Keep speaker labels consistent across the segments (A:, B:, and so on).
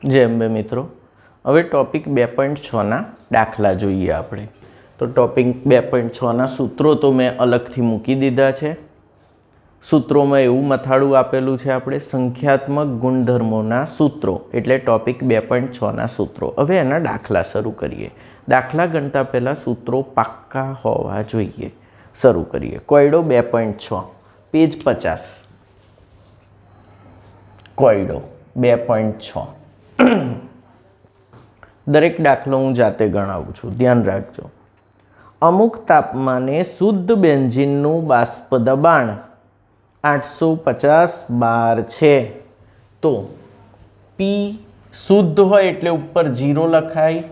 A: जय अंबे मित्रों। हवे टॉपिक 2.6 दाखला जोईए आपणे। तो टॉपिक 2.6 सूत्रों तो मैं अलगथी मूकी दीधा छे। सूत्रों में एवं मथाड़ू आपेलू है आपणे संख्यात्मक गुणधर्मों सूत्रों एटले टॉपिक 2.6 सूत्रों। हवे एना दाखला शुरू करिए। दाखला गणता पहला सूत्रों पाक्का होवा जोईए। शुरू करिए। कोयडो 2.6 पेज 50। कोयडो 2.6 दरेक दाखलो हूँ जाते गणावुं छुं, ध्यान राखजो। अमुक तापमाने शुद्ध बेंजीननु बाष्प दबाण 850 बार छे। तो पी शुद्ध होय एटले उपर 0 लखाय।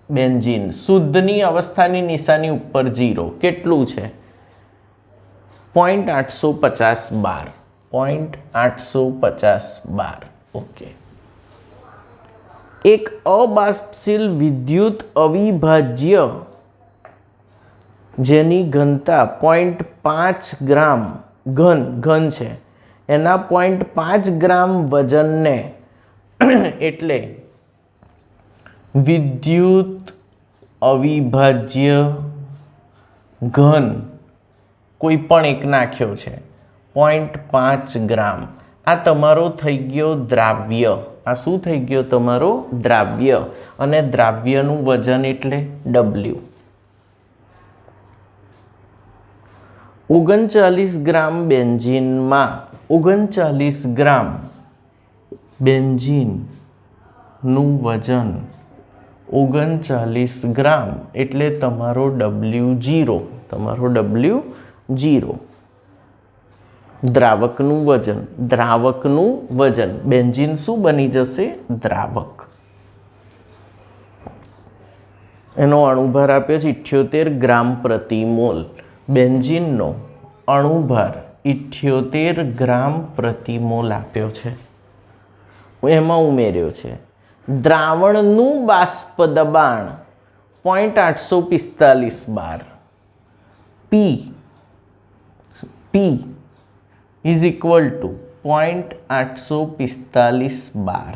A: बेंजीन शुद्धनी अवस्थानी निशानी उपर 0 केटलुं छे 0.850 बार। 0.850 बार। ओके। एक अबाष्पशील विद्युत अविभाज्य जेनी घनता 0.5 ग्राम घन है एना 0.5 ग्राम वजन ने एटले विद्युत अविभाज्य घन कोईपण एक नाख्यो छे 0.5 ग्राम। आ तमारो थई गयो द्राव्य। आ शुं थई गयो तमारो द्राव्य। अने द्राव्यनुं वजन एटले W। 39 ग्राम बेंजीन में 39 ग्राम बेंजीन નું वजन 39 ग्राम एटले तमारो W0। तमारो W0 द्रावकનું वजन। द्रावकનું वजन बेंजीन શું બની જશે? દ્રાવક। એનો અણુભાર આપ્યો છે 78 ગ્રામ પ્રતિ મોલ। બેન્ઝીનનો અણુભાર 78 ગ્રામ પ્રતિ મોલ આપ્યો છે। એમાં ઉમેર્યો છે દ્રાવણનું બાષ્પ દબાણ 0.845 બાર। P is equal to 0.845 બાર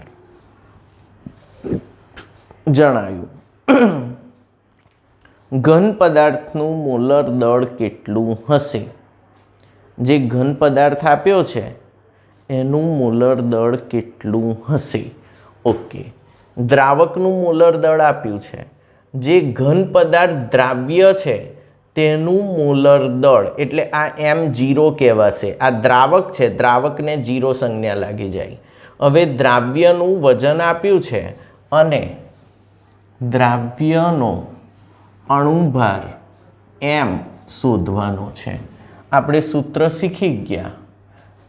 A: જણાયું। घन पदार्थनु मोलर दळ केटलुं हशे? जे घन पदार्थ आप्यो छे एनु मोलर दळ केटलुं हशे? ओके। द्रावकनु मोलर दळ आप्युं छे। जे घन पदार्थ द्राव्य छे तेनु मोलर दळ एटले आ M0 कहेवाशे। आ द्रावक छे, द्रावकने 0 संज्ञा लागी जाय। हवे द्राव्यनु वजन आप्युं छे अने द्राव्यनो अणुभार M शोधवानो छे। आपणे सूत्र शीखी गया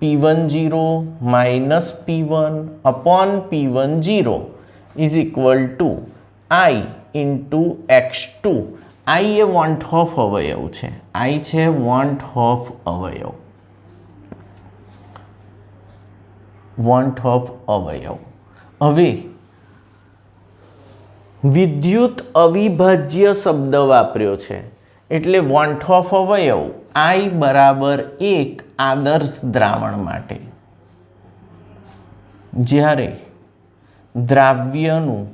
A: P10 minus P1 upon P10 is equal to I into X2। I ए वॉन्ट ऑफ अवयव छे। I छे वॉन्ट ऑफ अवयव। वॉन्ट ऑफ अवयव। हवे विद्युत अविभाज्य शब्द वापर्यो छे एटले वॉन्ट ऑफ अवयव I बराबर 1 आदर्श द्रावण माटे। ज्यारे द्राव्यनुं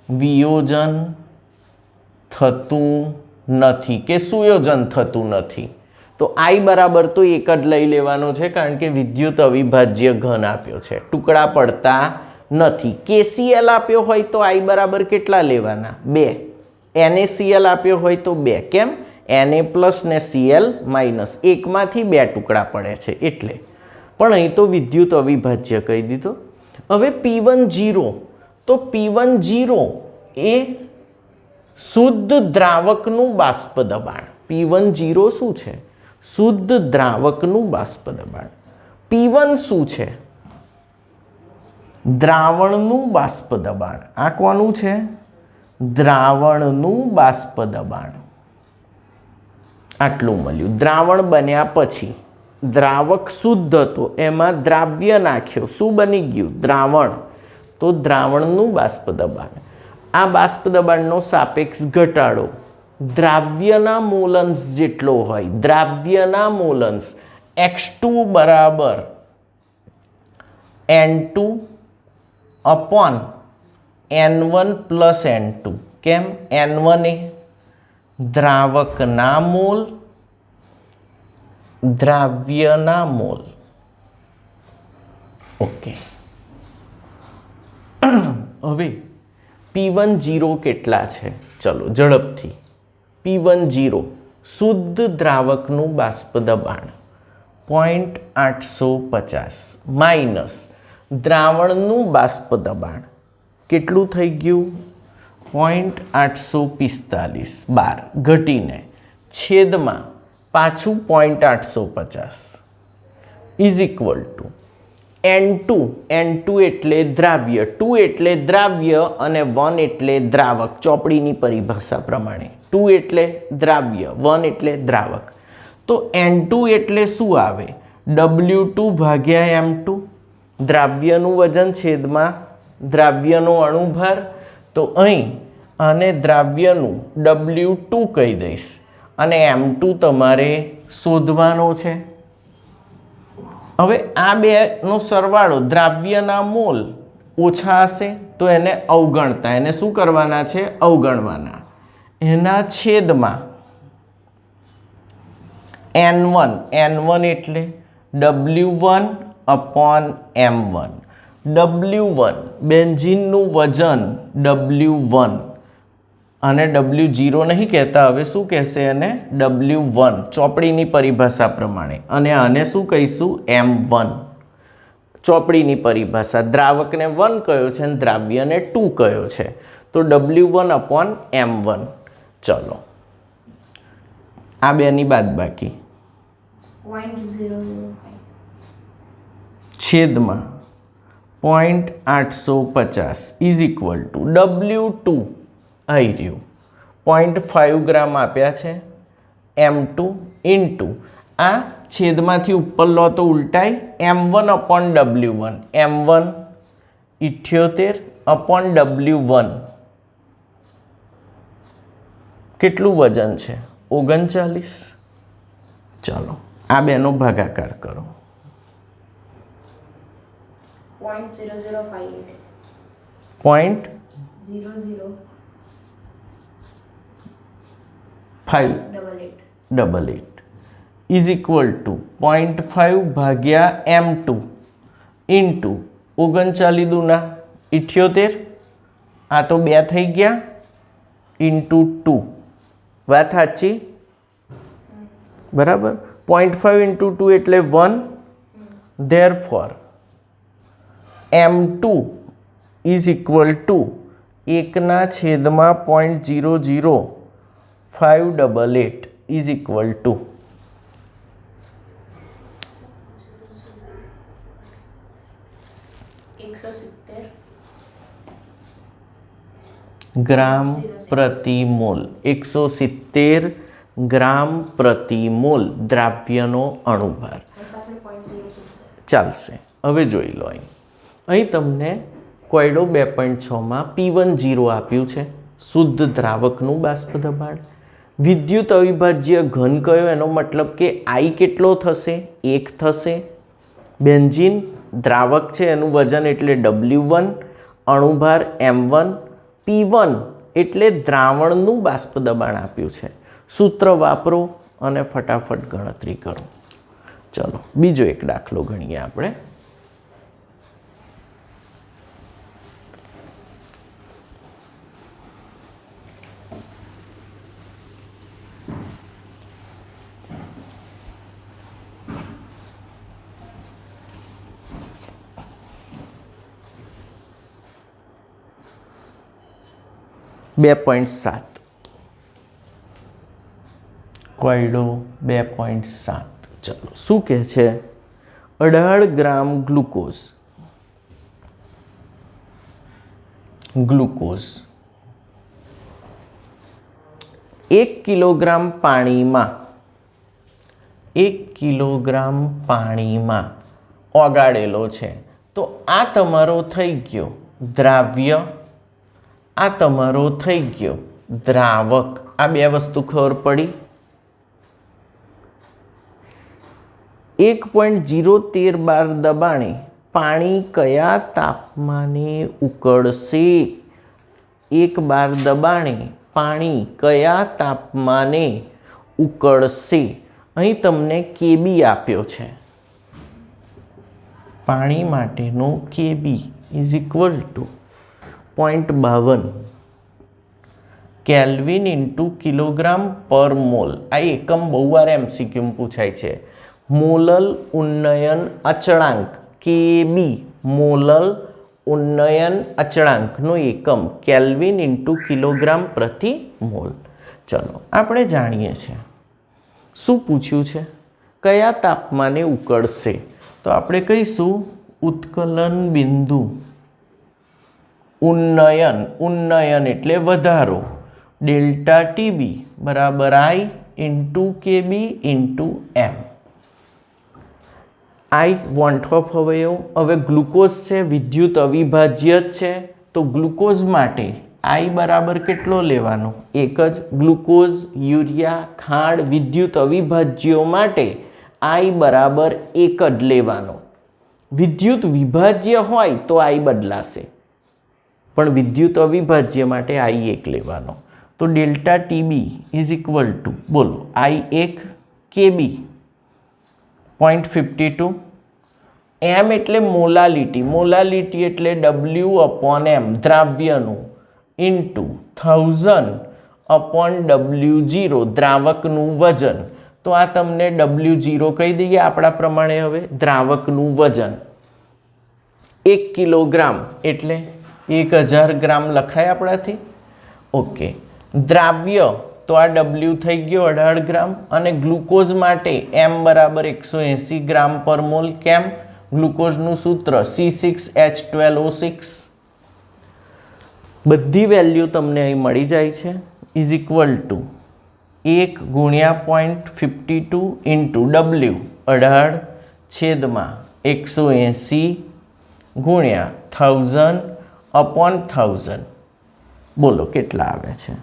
A: वियोजन थतुं नथी के सुयोजन थतुं नथी तो I बराबर तो 1 ज लई लेवानो छे कारण के विद्युत अविभाज्य घन आप्यो छे। टुकड़ा पड़ता नहीं। KCl आप्यो होय तो I बराबर केटला लेवाना? 2। NaCl आप्यो होय तो 2। केम? Na प्लस ने Cl माइनस 1 मांथी 2 टुकड़ा पड़े छे एटले। पण अहीं तो विद्युत अविभाज्य कही दीधो। हवे P10 तो P10 ए शुद्ध द्रावकनुं बाष्प दबाण। P10 शुं छे? शुद्ध द्रावकनुं बाष्प दबाण। P1 शुं छे? द्रावणनु बाष्प दबाण। आ कोनु छे? द्रावणनु बाष्प दबाण। आटલું મળ્યું। द्रावण बन्या पछी द्रावक शुद्ध तो एमां द्राव्य नाख्यो शुं बनी गयुं? द्रावण। तो द्रावणनु बाष्प दबाण। आ बाष्प दबाणनो सापेक्ष घटाडो द्राव्यना मोलन्स जेटलो होय। द्राव्यना मोलन्स X2 बराबर N2 upon N1 plus N2 केम N1 ए द्रावकना मोल द्राव्यना मोल ओके हवे P10 केटला छे चलो झड़पथी P10 शुद्ध द्रावकनु बाष्प दबाण 0.850 माइनस द्रावणनु बाष्प दबाण केटलू थई गयुं 0.845 बार घटीने छेदमां पाछू 0.850 इज इक्वल टू N2 एटले द्राव्य 2 एटले द्राव्य अने 1 एटले द्रावक चोपड़ीनी परिभाषा प्रमाणे 2 एटले द्राव्य 1 एटले द्रावक तो N2 एटले शुं आवे W2 भाग्या M2 द्राव्यनुं वजन छेदमां द्राव्यनो अणुभार तो अहीं आने द्राव्यनुं W2 कही दईश अने M2 तमारे शोधवानो छे। हवे आ बेनो सरवाळो द्राव्यना मोल ओछा हशे तो एने अवगणता एने शुं करवाना छे अवगणवाना एना छेदमां N1 एटले W1 अपॉन M1 W1 बेंजीनનું वजन W1 અને W0 नहीं कहता हवे શું કહેશે એને W1 ચોપડીની પરિભાષા પ્રમાણે અને આને શું કહીશું M1 ચોપડીની પરિભાષા દ્રાવકને 1 કયો છે અને દ્રાવ્યને 2 કયો છે તો W1 अपॉन M1 चलो आ बेनी बादबाकी
B: 0.005
A: छेदमां 0.850 इज इक्वल टू W2 आई रह्यु 0.5 ग्राम आप्या छे M2 इंटू आ छेदमांथी उपर लो तो उल्टाई M1 upon W1 M1 78 upon W1 केटलू वजन छे 39 चलो आ बेनो भागाकार करो
B: 0.0058
A: पॉइंट 588 इज इक्वल टू 0.5 भाग्या M2 इंटू 39 दूना 78 आ तो 2 थई गया इंटू 2 बात साची बराबर 0.5 इंटू 2 एटले 1 therefore M2 is equal to 1/00588 is equal to
B: 170
A: gram प्रति मोल 170 ग्राम प्रति मोल द्राव्यनो अणुभार चालशे। हवे जोई लो અહીં તમને કોયડો 2.6 માં P10 આપ્યું છે શુદ્ધ દ્રાવકનું બાષ્પ દબાણ વિદ્યુત અવિભાજ્ય ઘન કયો એનો મતલબ કે I કેટલો થશે 1 થશે બેન્ઝીન દ્રાવક છે એનું વજન એટલે W1 અણુભાર M1 P1 એટલે દ્રાવણનું બાષ્પ દબાણ આપ્યું છે સૂત્ર વાપરો અને ફટાફટ ગણતરી કરો। ચલો બીજો એક દાખલો ગણીએ આપણે। 2.7 કોયડો 2.7 चलो શું કહે છે 18 ગ્રામ ગ્લુકોઝ 1 કિલોગ્રામ પાણીમાં ઓગાળેલો છે તો આ તમારો થઈ ગયો દ્રાવ્ય આ તમારો થઈ ગયો દ્રાવક આ બે વસ્તુ ખબર પડી 1.013 બાર દબાણે પાણી કયા તાપમાને ઉકળશે? એક બાર દબાણે પાણી કયા તાપમાને ઉકળશે? અહીં તમને કેબી આપ્યો છે. પાણી માટેનો K B is equal to 0.52 kelvin into kilogram per mole. આ એકમ બહુ વાર એમસીક્યુમાં પૂછાય છે. મોલલ ઉન્નયન અચળાંક કેબી, મોલલ ઉન્નયન અચળાંકનો એકમ કેલ્વિન ઇન્ટુ કિલોગ્રામ પ્રતિ મોલ. ચલો આપણે જાણીએ છીએ શું પૂછ્યું છે, કયા તાપમાને ઉકળશે. તો આપણે કહીશું ઉત્કલન બિંદુ ઉન્નયન, ઉન્નયન એટલે વધારો, ડેલ્ટા ટીબી બરાબર i into K B into m. I van't Hoff અવયવ. હવે ગ્લુકોઝ છે, વિદ્યુત અવિભાજ્ય જ છે, તો ગ્લુકોઝ માટે આઈ બરાબર કેટલો લેવાનો? એક જ. ગ્લુકોઝ, યુરિયા, ખાંડ, વિદ્યુત અવિભાજ્યો માટે આઈ બરાબર એક જ લેવાનો. વિદ્યુત વિભાજ્ય હોય તો આઈ બદલાશે, પણ વિદ્યુત અવિભાજ્ય માટે આઈ એક લેવાનો. તો delta TB is equal two, બોલો, આઈ એક, કેબી 0.52, એમ એટલે મોલાલિટી, મોલાલિટી એટલે W/M દ્રાવ્યનું, ઇન્ટુ 1000/W0 દ્રાવકનું વજન. તો આ તમને W0 કહી દઈએ આપણા પ્રમાણે. હવે દ્રાવકનું વજન 1 કિલોગ્રામ એટલે 1000 ગ્રામ લખાય આપણાથી. ઓકે, દ્રાવ્ય તો આ W થઈ ગયો 18 ગ્રામ, અને ગ્લુકોઝ માટે M બરાબર 180 ગ્રામ પર મોલ. કેમ? ગ્લુકોઝનું સૂત્ર C6H12O6. બધી વેલ્યુ તમને અહીં મળી જાય છે. ઇઝ ઇક્વલ ટુ 1 ગુણ્યા 0.52 ઇન્ટુ W 18/180 ગુણ્યા 1000/1000. બોલો કેટલા આવે છે?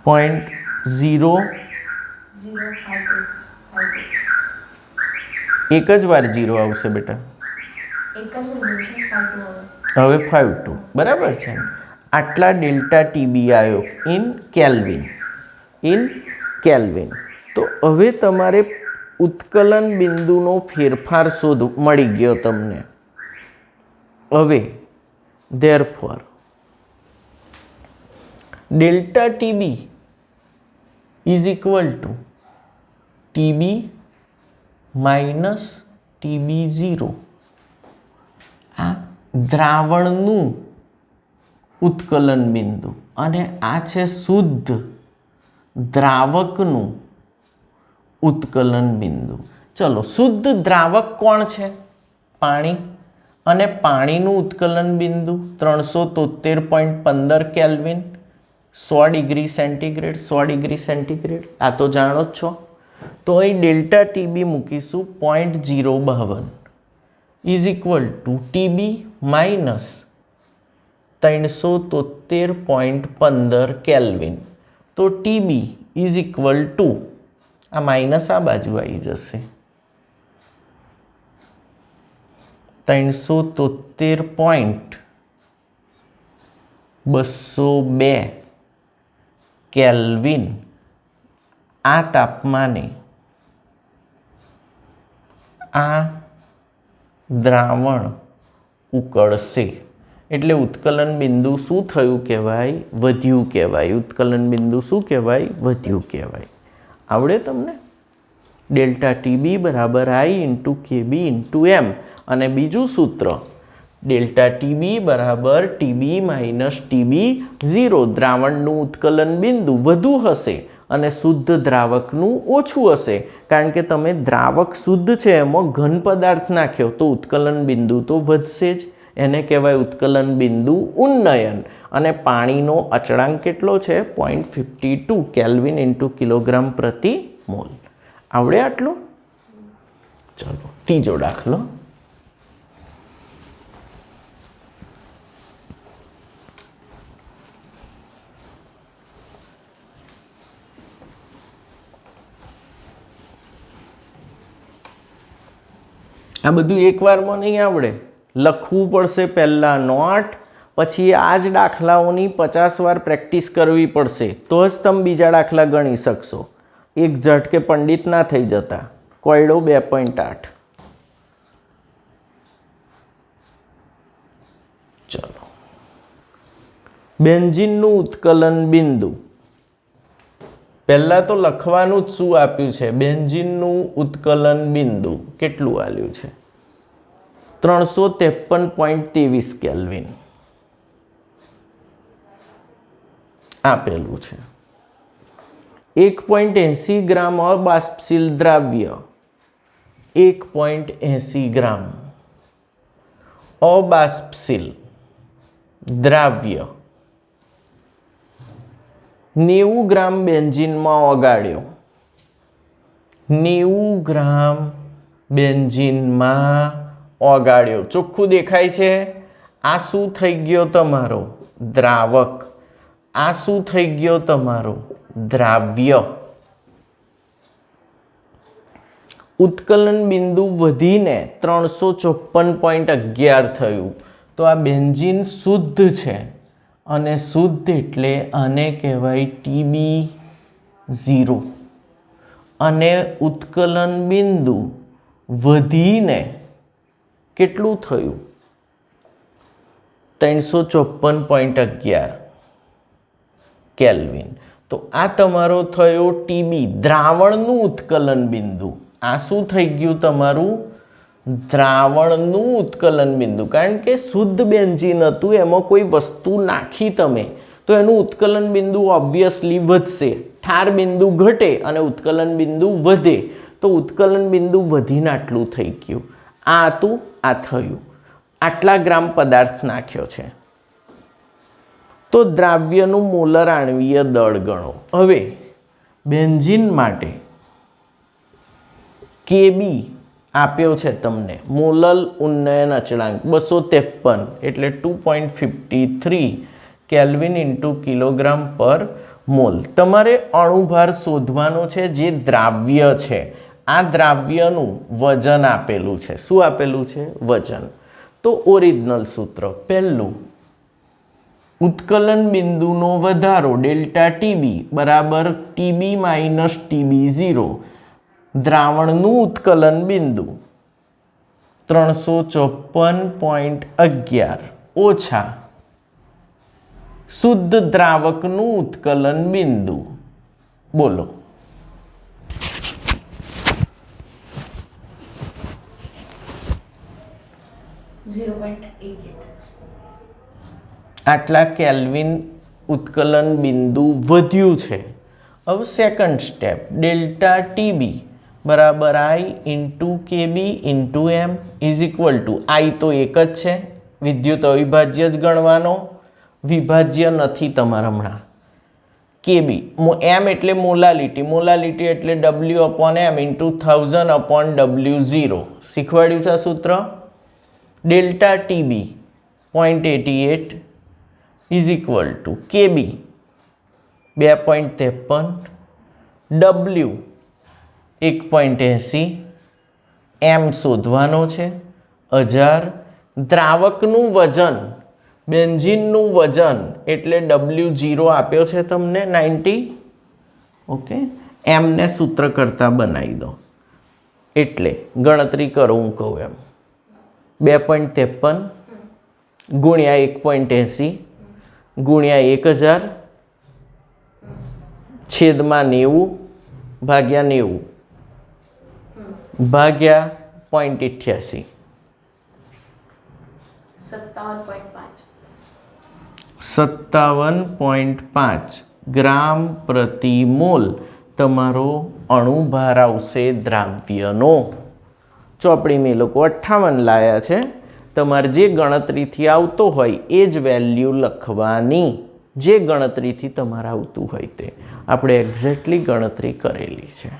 A: .0 એક જ વાર 0 આવશે બેટા. હવે 52 બરાબર છે. આટલા ડેલ્ટા ટીબી આવ્યો ઇન કેલ્વિન, ઇન કેલ્વિન. તો હવે તમારે ઉત્કલન બિંદુનો ફેરફાર શોધ મળી ગયો તમને. હવે therefore delta TB is equal two TB minus TB0. આ દ્રાવણનું ઉત્કલન બિંદુ અને આ છે શુદ્ધ દ્રાવકનું ઉત્કલન બિંદુ. ચલો, શુદ્ધ દ્રાવક કોણ છે? પાણી. અને પાણીનું ઉત્કલન બિંદુ 373.15 kelvin, 100 degree centigrade, 100 degree centigrade. આ તો જાણો જ છો. તો અહીં ડેલ્ટા ટીબી મૂકીશું 0.52 is equal two TB minus 373.15 kelvin. તો ટીબી ઇઝ ઇક્વલ ટુ, આ માઇનસ આ બાજુ આવી જશે, 373.202 કેલ્વિન. આ તાપમાને આ દ્રાવણ ઉકળશે. એટલે ઉત્કલન બિંદુ શું થયું કહેવાય? વધ્યું કહેવાય. ઉત્કલન બિંદુ શું કહેવાય? વધ્યું કહેવાય. આવડે તમને? ડેલ્ટા ટીબી બરાબર આઈ ઇન્ટુ કેબી ઇન્ટુ એમ. અને બીજું સૂત્ર ડેલ્ટા ટીબી બરાબર ટીબી માઇનસ TB0. દ્રાવણનું ઉત્કલન બિંદુ વધુ હશે અને શુદ્ધ દ્રાવકનું ઓછું હશે. કારણ કે તમે દ્રાવક શુદ્ધ છે એમાં ઘન પદાર્થ નાખ્યો તો ઉત્કલન બિંદુ તો વધશે જ. એને કહેવાય ઉત્કલન બિંદુ ઉન્નયન. અને પાણીનો અચળાંક કેટલો છે? 0.52 કેલ્વિન ઇન્ટુ કિલોગ્રામ પ્રતિ મોલ. આવડે આટલું? ચલો ત્રીજો દાખલો. આ બધું એકવારમાં નહીં આવડે, લખવું પડશે પહેલાં નોટ, પછી આ જ દાખલાઓની 50 વાર પ્રેક્ટિસ કરવી પડશે, તો જ તમે બીજા દાખલા ગણી શકશો. એક ઝટકે પંડિત ના થઈ જતા. કોયડો 2.8. ચલો, બેન્ઝીનનું ઉત્કલન બિંદુ. પહેલાં તો લખવાનું જ શું આપ્યું છે, બેન્ઝીનનું ઉત્કલન બિંદુ કેટલું આપ્યું છે, 353.23 કેલ્વિન આપેલું છે. 1.80 ગ્રામ અબાષ્પશીલ દ્રાવ્ય, 1.80 ગ્રામ અબાષ્પશીલ દ્રાવ્ય 90 ગ્રામ બેન્ઝીનમાં ઓગાળ્યો, 90 ગ્રામ બેન્ઝીનમાં ઓગાળ્યો. ચોખ્ખું દેખાય છે. આ શું થઈ ગયો તમારો દ્રાવક, આ શું થઈ ગયો તમારો દ્રાવ્ય. ઉત્કલન બિંદુ વધીને 354.11 થયું. તો આ બેન્ઝીન શુદ્ધ છે, અને શુદ્ધ એટલે આને કહેવાય TB0, અને ઉત્કલન બિંદુ વધીને કેટલું થયું 354.11 કેલ્વિન. તો આ તમારો થયો TB, દ્રાવણનું ઉત્કલન બિંદુ. આ શું થઈ ગયું તમારું દ્રાવણનું ઉત્કલન બિંદુ, કારણ કે શુદ્ધ બેન્ઝીન હતું, એમાં કોઈ વસ્તુ નાખી તમે તો એનું ઉત્કલન બિંદુ ઓબ્વિયસલી વધશે. ઠાર બિંદુ ઘટે અને ઉત્કલન બિંદુ વધે, તો ઉત્કલન બિંદુ વધીને આટલું થઈ ગયું. આ હતું, આ થયું. આટલા ગ્રામ પદાર્થ નાખ્યો છે. તો દ્રાવ્યનું મોલર આણ્વીય દળ ગણો. હવે બેન્ઝીન માટે KB આપ્યો છે તમને, મોલલ ઉન્નયન અચળાંક 253 એટલે 2.53 kelvin into kilogram per mall. તમારે અણુભાર શોધવાનો છે જે દ્રાવ્ય છે. આ દ્રાવ્યનું વજન આપેલું છે. શું આપેલું છે? વજન. તો ઓરિજિનલ સૂત્ર પહેલું, ઉત્કલન બિંદુનો વધારો ડેલ્ટા TB બરાબર TB માઇનસ TB0, દ્રાવણનું ઉત્કલન બિંદુ 354.11 ઓછા શુદ્ધ દ્રાવકનું ઉત્કલન બિંદુ. બોલો. આટલા કેલ્વિન ઉત્કલન બિંદુ વધ્યું છે. હવે સેકન્ડ સ્ટેપ, ડેલ્ટા TB બરાબર I into KB into M is equal two, I તો એક જ છે, વિદ્યુત અવિભાજ્ય જ ગણવાનો, વિભાજ્ય નથી તમારા હમણાં. KB, M એટલે મોલાલિટી, મોલાલિટી એટલે W/M ઇન્ટુ 1000/W0. શીખવાડ્યું છે આ સૂત્ર. Delta TB 0.88 is equal two KB 2.53, W 1.80, M શોધવાનો છે 1000. દ્રાવકનું વજન, બેન્ઝીનનું વજન એટલે W0 આપ્યો છે તમને 90. ઓકે, M ને સૂત્ર કરતા બનાવી દો. એટલે ગણતરી કરો, હું કહું એમ, 2.53 ગુણ્યા 1.80 ગુણ્યા 1000 છેદમાં 90 ભાગ્યા 90 ભાગ્યા 0.88, 57.5 ગ્રામ પ્રતિ મોલ તમારો અણુભાર આવશે દ્રાવ્યનો. ચોપડી મેં લોકો 58 લાયા છે. તમારે જે ગણતરીથી આવતો હોય એ જ વેલ્યુ લખવાની, જે ગણતરીથી તમારે આવતું હોય તે. આપણે એક્ઝેક્ટલી ગણતરી કરેલી છે.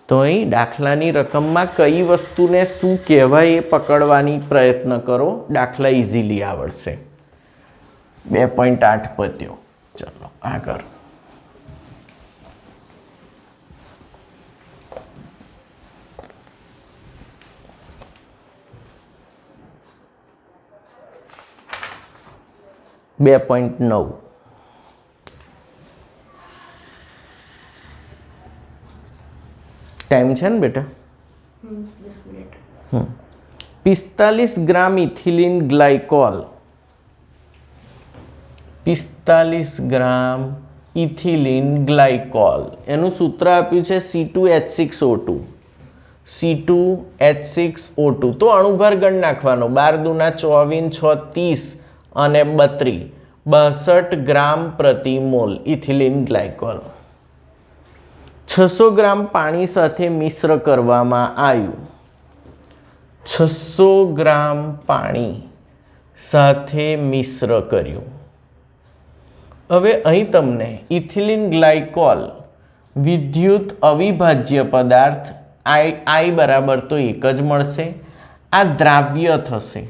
A: તો અહીં દાખલાની રકમમાં કઈ વસ્તુને શું કહેવાય એ પકડવાની પ્રયત્ન કરો, દાખલા ઇઝીલી આવડશે. 2.8 પત્યો. ચલો આગળ. 2.9 टाइम है ने बेटा
B: 10 मिनट
A: 45 ગ્રામ ઇથિલિન ગ્લાયકોલ 45 ગ્રામ ઇથિલિન ગ્લાયકોલ એનું સૂત્ર આપ્યું છે C2H6O2 C2H6O2 તો અણુભાર ગણ નાખવાનો 12 દુના 24 6 30 અને 32 62 ગ્રામ પ્રતિ મોલ ઇથિલિન ગ્લાયકોલ 600 ગ્રામ પાણી સાથે મિશ્ર કરવામાં આવ્યું 600 ગ્રામ પાણી સાથે મિશ્ર કર્યું હવે અહીં તમને ઇથિલિન ગ્લાયકોલ વિદ્યુત અવિભાજ્ય પદાર્થ I બરાબર તો એક જ મળશે આ દ્રાવ્ય થશે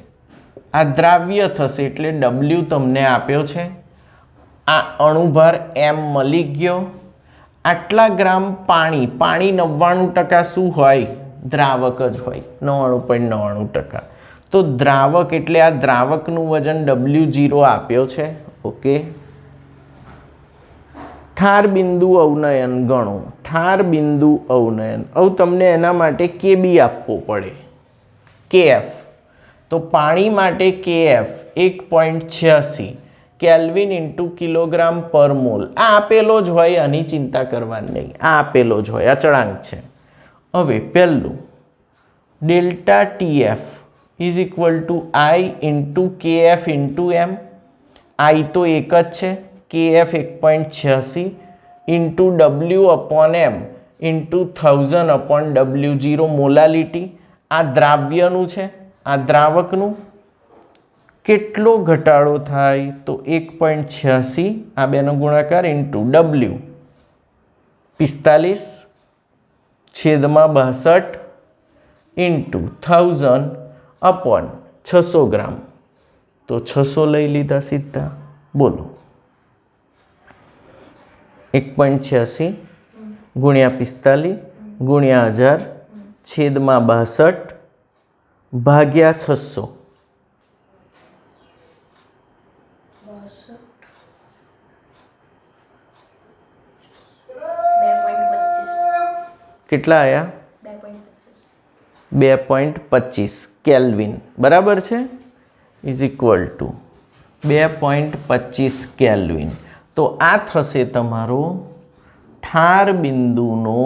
A: એટલે W તમને આપ્યો છે આ અણુભાર M મળી ગયો આટલા ગ્રામ પાણી 99% શું હોય દ્રાવક જ હોય 99.99% તો દ્રાવક એટલે આ દ્રાવકનું વજન W0 આપ્યો છે ઓકે ઠાર બિંદુ અવનયન ગણો ઠાર બિંદુ અવનયન હવે તમને એના માટે KB આપવો પડે KF તો પાણી માટે KF 1.86 kelvin into kilogram per mole આ આપેલો જ હોય આની ચિંતા કરવાની નહીં આ આપેલો જ હોય અચળાંક છે હવે પહેલું delta TF is equal two I into KF into M I તો એક જ છે KF 1.86 into W upon M into 1000 upon W0 molality આ દ્રાવ્યનું છે આ દ્રાવકનું કેટલો ઘટાડો થાય તો 1.86 આ બેનો ગુણાકાર ઇન્ટુ W 45 છેદમાં 62 ઇન્ટુ 1000 અપોન 600 ગ્રામ તો 600 લઈ લીધા સીધા બોલો 1.86 ગુણ્યા 45 ગુણ્યા 1000 છેદમાં 62 ભાગ્યા 600 કેટલા આયા 2.25 કેલ્વિન બરાબર છે ઇઝ ઇક્વલ ટુ 2.25 કેલ્વિન તો આ થશે તમારો ઠાર બિંદુનો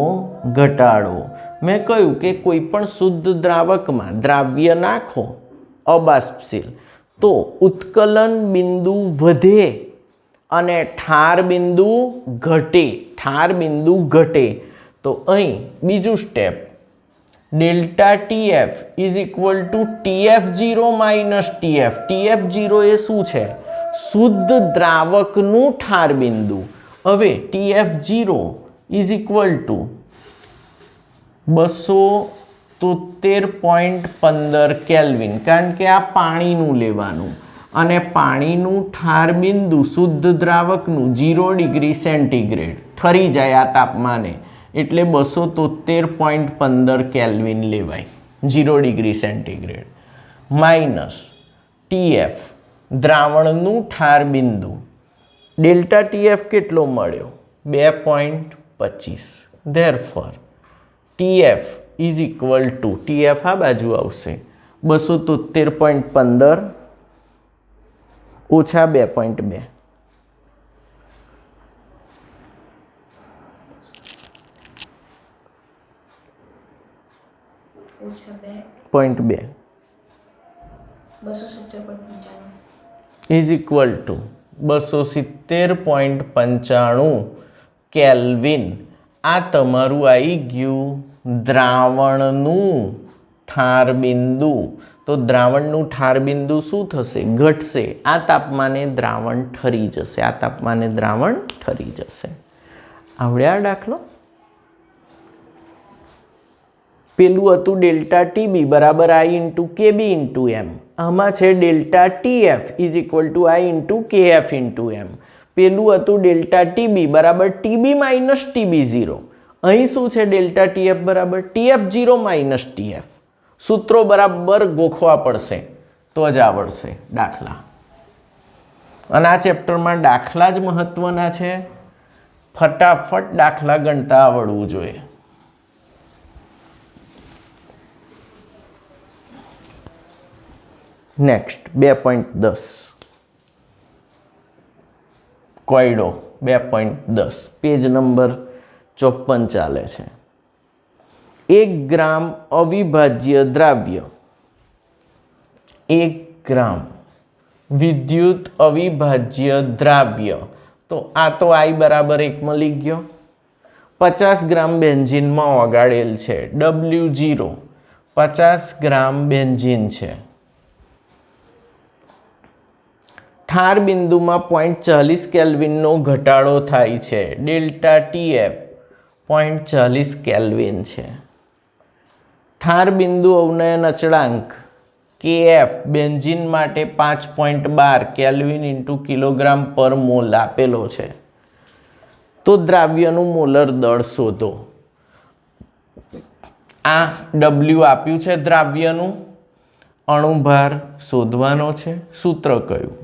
A: ઘટાડો મેં કહ્યું કે કોઈ પણ શુદ્ધ દ્રાવકમાં દ્રાવ્ય નાખો અબાષ્પશીલ તો ઉત્કલન બિંદુ વધે અને ઠાર બિંદુ ઘટે તો અહીં બીજું step delta TF is equal two TF0 minus TF0 એ શું છે શુદ્ધ દ્રાવકનું ઠાર બિંદુ હવે TF0 is equal two 273.15 kelvin કારણ કે આ પાણીનું લેવાનું અને પાણીનું ઠાર બિંદુ શુદ્ધ દ્રાવકનું 0 ડિગ્રી સેન્ટીગ્રેડ ઠરી જાય આ તાપમાને એટલે 273.15 કેલ્વિન લેવાય 0 ડિગ્રી સેન્ટીગ્રેડ માઇનસ TF દ્રાવણનું ઠાર બિંદુ ડેલ્ટા TF કેટલો મળ્યો 2.25 therefore TF is equal two TF આ બાજુ આવશે 273.15 ઓછા 2.2 0.2 ઇઝ ઇક્વલ ટુ 270.95 કેલ્વિન આ તમારું આવી ગયું દ્રાવણનું ઠાર બિંદુ તો દ્રાવણનું ઠાર બિંદુ શું થશે ઘટશે આ તાપમાને દ્રાવણ ઠરી જશે આવડ્યા દાખલો પેલું હતું ડેલ્ટા TB બરાબર I into KB into M આમાં છે delta TF is equal two I into KF into M પેલું હતું ડેલ્ટા TB બરાબર TB માઇનસ TB0 અહીં શું છે ડેલ્ટા TF બરાબર TF0 માઇનસ TF સૂત્રો બરાબર ગોખવા પડશે તો જ આવડશે દાખલા અને આ ચેપ્ટરમાં દાખલા જ મહત્વના છે. ફટાફટ દાખલા ગણતા આવડવું જોઈએ. નેક્સ્ટ 2.10 કોયડો 2.10 પેજ નંબર 54 ચાલે છે. 1 ગ્રામ અવિભાજ્ય દ્રાવ્ય, 1 ગ્રામ વિદ્યુત અવિભાજ્ય દ્રાવ્ય, તો આ તો I બરાબર 1 મળી ગયો. 50 ગ્રામ બેન્ઝીનમાં ઓગાળેલ છે. W0 50 ગ્રામ બેન્ઝીન છે. ઠાર બિંદુમાં 0.40 કેલ્વિનનો ઘટાડો થાય છે. ડેલ્ટા TF 0.40 કેલ્વિન છે. ઠાર બિંદુ અવનયન અચળાંક KF બેન્ઝીન માટે 5.12 kelvin into kilogram per mall આપેલો છે. તો દ્રાવ્યનું મોલર દળ શોધો. આ W આપ્યું છે દ્રાવ્યનું, અણુભાર શોધવાનો છે. સૂત્ર કયું?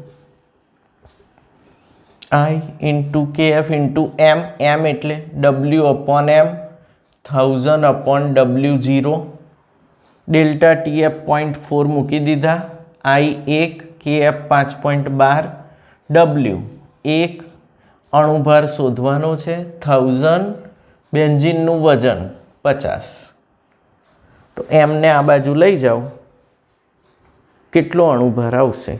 A: I into KF into M. M એટલે W upon M, 1000 upon W0. Delta TF 0.4 મૂકી દીધા. I 1, KF 5.12, W 1, અણુભાર શોધવાનો છે 1000, બેન્ઝીનનું વજન 50. તો એમને આ બાજુ લઈ જાઓ, કેટલો અણુભાર આવશે?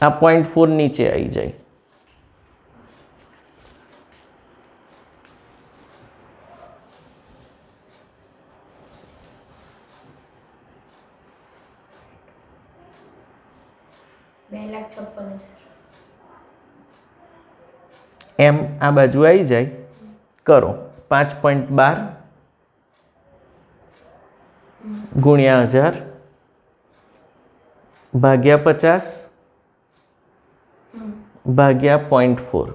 A: આ 0.4 નીચે આવી જાય. એમ આ બાજુ આવી જાય. કરો 5.12 ગુણ્યા 1000 ભાગ્યા 50 ભાગ્યા 0.4.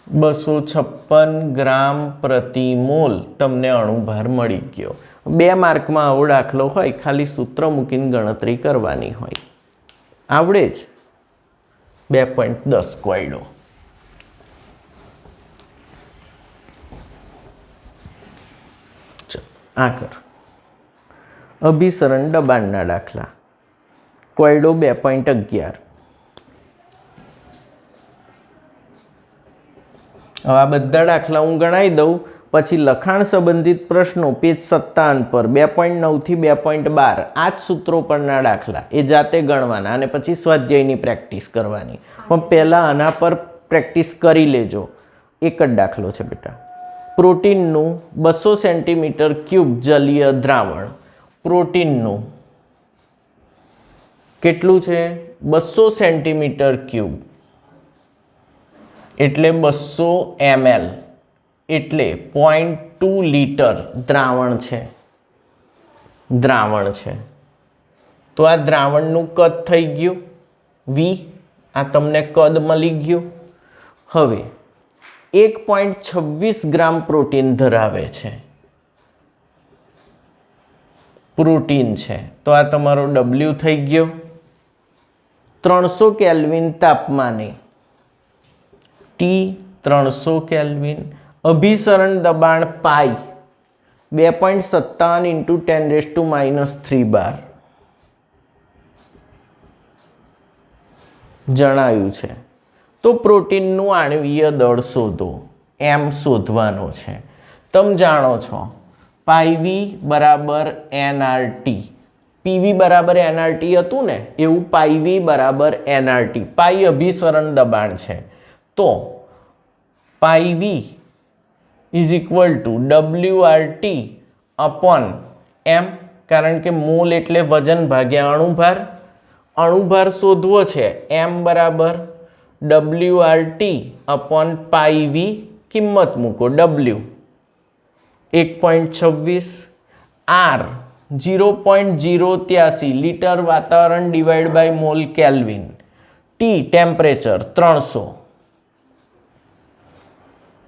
A: 256 ગ્રામ પ્રતિ મોલ તમને અણુભાર મળી ગયો. 2 માર્કમાં આવો દાખલો હોય, ખાલી સૂત્ર મૂકીને ગણતરી કરવાની હોય. આવડે જ. 2.10 કોયડો. આ કર. અભિસરણ દબાણના દાખલા. કોયડો 2.11. હવે આ બધા દાખલા હું ગણાવી દઉં, પછી લખાણ સંબંધિત પ્રશ્નો પેજ 57 પર 2.9 થી 2.12 આ જ સૂત્રો પરના દાખલા એ જાતે ગણવાના અને પછી સ્વાધ્યાયની પ્રેક્ટિસ કરવાની. પણ પહેલાં આના પર પ્રેક્ટિસ કરી લેજો. એક જ દાખલો છે બેટા. પ્રોટીનનું 200 સેન્ટીમીટર ક્યુબ જલીય દ્રાવણ. પ્રોટીનનું કેટલું છે? 200 સેન્ટીમીટર ક્યુબ એટલે 200 ml એટલે 0.2 લીટર દ્રાવણ છે. તો આ દ્રાવણનું કદ થઈ ગયું V. આ તમને કદ મળી ગયું. હવે 1.26 ગ્રામ પ્રોટીન ધરાવે છે. પ્રોટીન છે તો આ તમારો W થઈ ગયો. 300 કેલ્વિન તાપમાને T 300 કેલ્વિન. અભિસરણ દબાણ પાઈ 2.57 ઇન્ટુ 10⁻³ બાર જણાયું છે. તો પ્રોટીનનું આણ્વીય દળ શોધો. એમ શોધવાનો છે. તમે જાણો છો પાઈ V બરાબર nRT. PV બરાબર nRT હતું ને, એવું પાઈ V બરાબર nRT. પાઈ અભિસરણ દબાણ છે તો પાઈ V is equal two WRT upon M, કારણ કે મોલ એટલે વજન ભાગ્યા અણુભાર. અણુભાર શોધવો છે. M બરાબર WRT અપોન પાઈ V. કિંમત મૂકો. W 1.26, R 0.083 લીટર વાતાવરણ divide by mole kelvin. T temperature 300.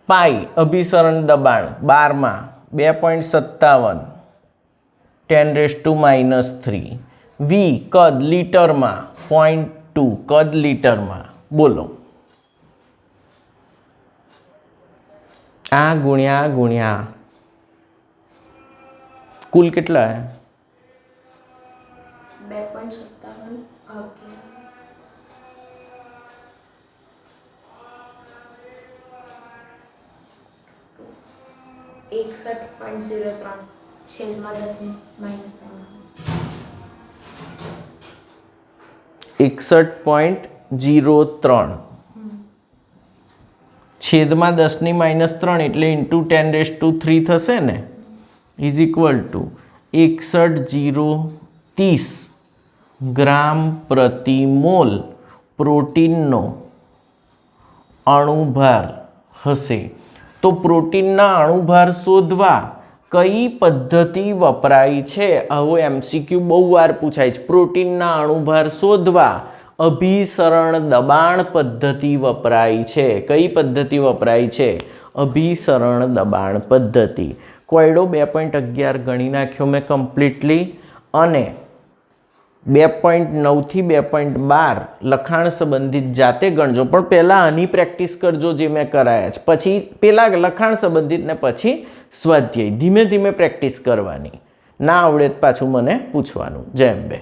A: Pi અભિસરણ દબાણ 12માં 2.57 10⁻³ વી કદ લીટરમાં 0.2 કદ લીટરમાં બોલો આ ગુણ્યા કુલ કેટલા હે
B: 2.57 ભાગ્યા 61.03 છેદમાં 10 માઇનસ
A: 61.03 છેદમાં 10⁻³ એટલે ઇન્ટુ 10⁻³ થશે ને ઇઝ ઇક્વલ ટુ 61,030 ગ્રામ પ્રતિ મોલ પ્રોટીનનો અણુભાર હશે. તો પ્રોટીનના અણુભાર શોધવા કઈ પદ્ધતિ વપરાય છે? આવો MCQ બહુ વાર પૂછાય છે. પ્રોટીનના અણુભાર શોધવા અભિસરણ દબાણ પદ્ધતિ વપરાય છે. કઈ પદ્ધતિ વપરાય છે? અભિસરણ દબાણ પદ્ધતિ. કોયડો 2.11 ગણી નાખ્યો મેં કમ્પ્લીટલી અને 2.9 થી 2.12 લખાણ સંબંધિત જાતે ગણજો, પણ પહેલાં આની પ્રેક્ટિસ કરજો જે મેં કરાયા છે, પછી પહેલાં લખાણ સંબંધિત ને પછી સ્વાધ્યાય. ધીમે ધીમે પ્રેક્ટિસ કરવાની, ના આવડે પાછું મને પૂછવાનું. જય અંબે.